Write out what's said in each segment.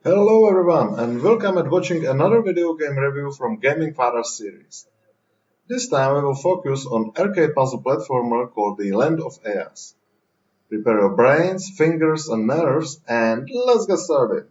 Hello everyone and welcome at watching another video game review from Gaming Fathers series. This time we will focus on arcade puzzle platformer called the Land of Eyas. Prepare your brains, fingers and nerves and let's get started.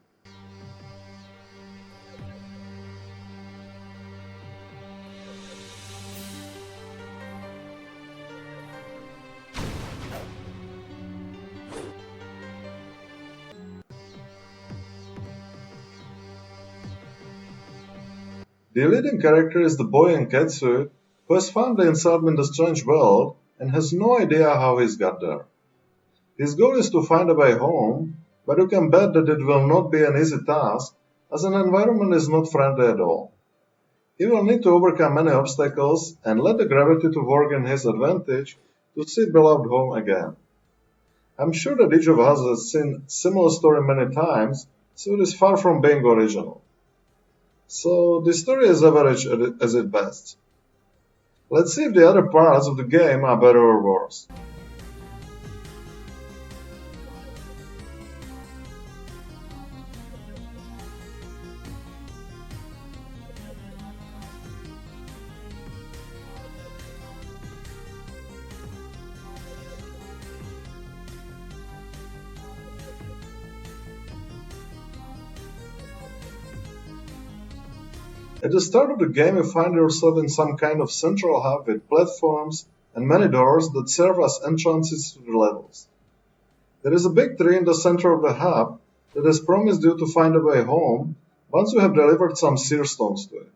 The leading character is the boy in catsuit who has found himself in the strange world and has no idea how he's got there. His goal is to find a way home, but you can bet that it will not be an easy task as an environment is not friendly at all. He will need to overcome many obstacles and let the gravity to work in his advantage to see beloved home again. I'm sure that each of us has seen similar story many times, so it is far from being original. So the story is average as its best. Let's see if the other parts of the game are better or worse. At the start of the game, you find yourself in some kind of central hub with platforms and many doors that serve as entrances to the levels. There is a big tree in the center of the hub that has promised you to find a way home once you have delivered some seer stones to it.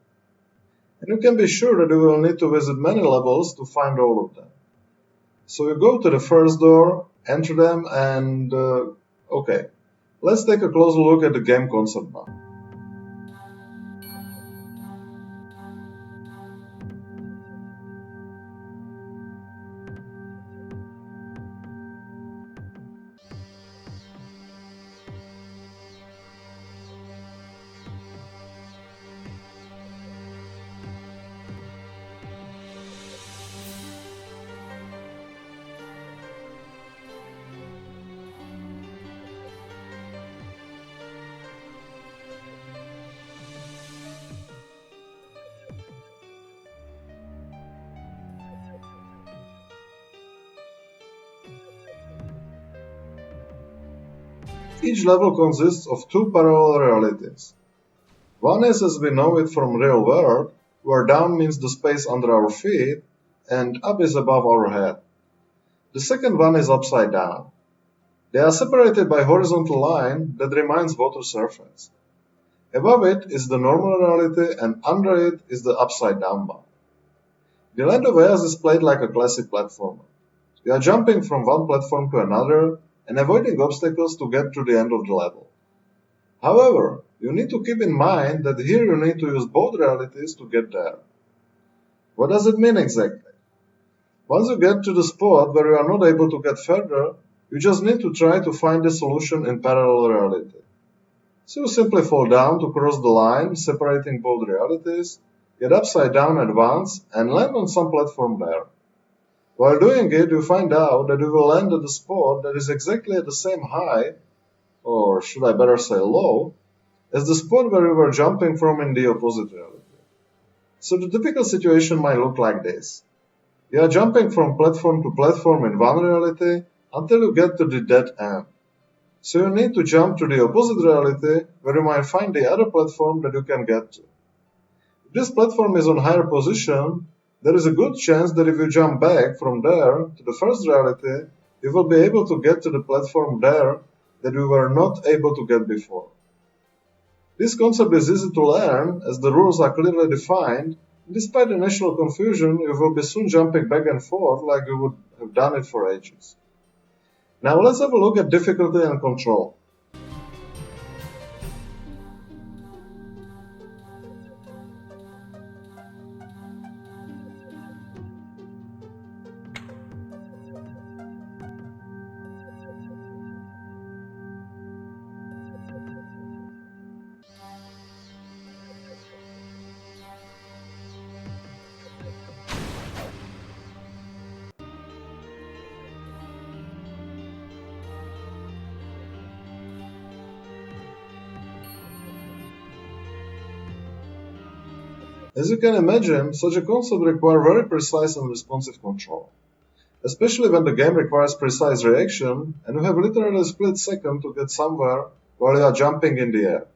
And you can be sure that you will need to visit many levels to find all of them. So you go to the first door, enter them, and okay, let's take a closer look at the game concept now. Each level consists of two parallel realities. One is as we know it from real world, where down means the space under our feet and up is above our head. The second one is upside down. They are separated by a horizontal line that reminds water surface. Above it is the normal reality and under it is the upside down one. The Land of Eyas is played like a classic platformer. You are jumping from one platform to another and avoiding obstacles to get to the end of the level. However, you need to keep in mind that here you need to use both realities to get there. What does it mean exactly? Once you get to the spot where you are not able to get further, you just need to try to find the solution in parallel reality. So you simply fall down to cross the line separating both realities, get upside down at once and land on some platform there. While doing it, you find out that you will land at a spot that is exactly at the same height, or should I better say low, as the spot where you were jumping from in the opposite reality. So the typical situation might look like this. You are jumping from platform to platform in one reality until you get to the dead end. So you need to jump to the opposite reality where you might find the other platform that you can get to. If this platform is on higher position, there is a good chance that if you jump back from there to the first reality, you will be able to get to the platform there that you were not able to get before. This concept is easy to learn as the rules are clearly defined. Despite initial confusion, you will be soon jumping back and forth like you would have done it for ages. Now let's have a look at difficulty and control. As you can imagine, such a concept requires very precise and responsive control, especially when the game requires precise reaction and you have literally a split second to get somewhere while you are jumping in the air.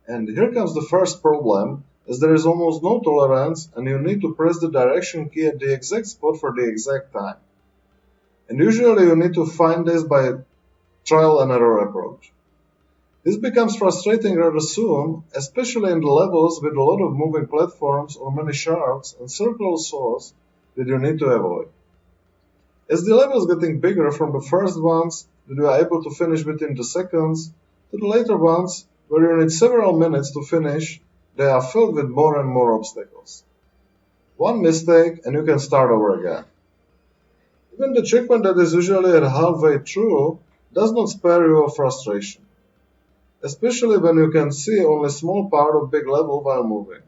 And here comes the first problem, as there is almost no tolerance and you need to press the direction key at the exact spot for the exact time. And usually you need to find this by a trial and error approach. This becomes frustrating rather soon, especially in the levels with a lot of moving platforms or many shards and circular saws that you need to avoid. As the level is getting bigger from the first ones that you are able to finish within the seconds, to the later ones where you need several minutes to finish, they are filled with more and more obstacles. One mistake and you can start over again. Even the checkpoint that is usually at halfway through does not spare you of frustration, especially when you can see only a small part of big level while moving.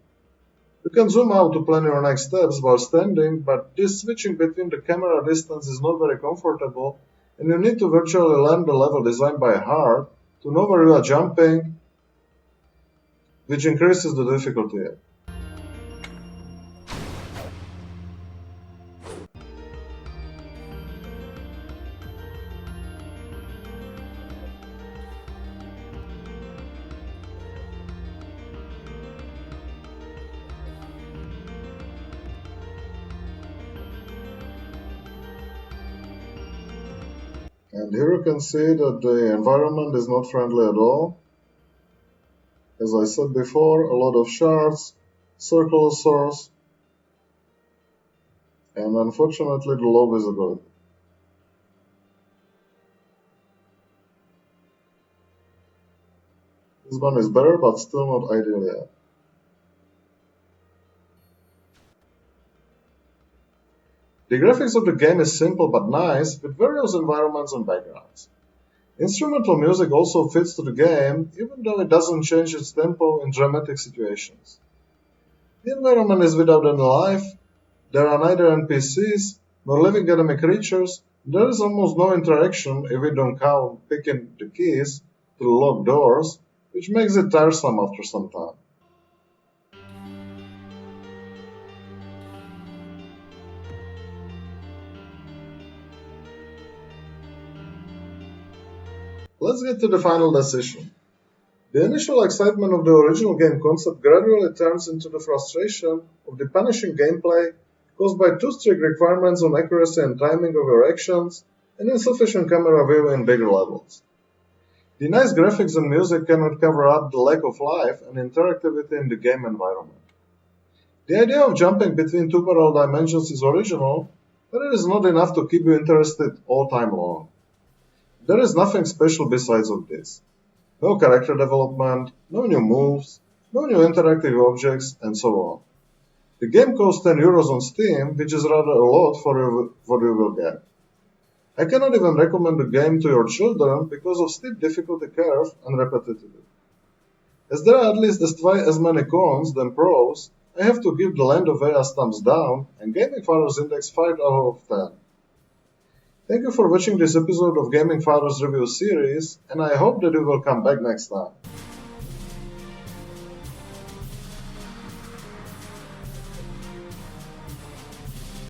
You can zoom out to plan your next steps while standing, but this switching between the camera distance is not very comfortable, and you need to virtually learn the level design by heart to know where you are jumping, which increases the difficulty. And here you can see that the environment is not friendly at all. As I said before, a lot of shards, circular saws, and unfortunately the low visibility. This one is better, but still not ideal yet. The graphics of the game is simple but nice, with various environments and backgrounds. Instrumental music also fits to the game, even though it doesn't change its tempo in dramatic situations. The environment is without any life, there are neither NPCs nor living enemy creatures, there is almost no interaction if we don't count picking the keys to the locked doors, which makes it tiresome after some time. Let's get to the final decision. The initial excitement of the original game concept gradually turns into the frustration of the punishing gameplay caused by too strict requirements on accuracy and timing of your actions and insufficient camera view in bigger levels. The nice graphics and music cannot cover up the lack of life and interactivity in the game environment. The idea of jumping between two parallel dimensions is original, but it is not enough to keep you interested all time long. There is nothing special besides of this. No character development, no new moves, no new interactive objects, and so on. The game costs €10 on Steam, which is rather a lot for what you will get. I cannot even recommend the game to your children because of steep difficulty curve and repetitivity. As there are at least twice as many cons than pros, I have to give the Land of Eyas thumbs down and Gaming Fathers Index 5 out of 10. Thank you for watching this episode of Gaming Fathers Review series, and I hope that you will come back next time.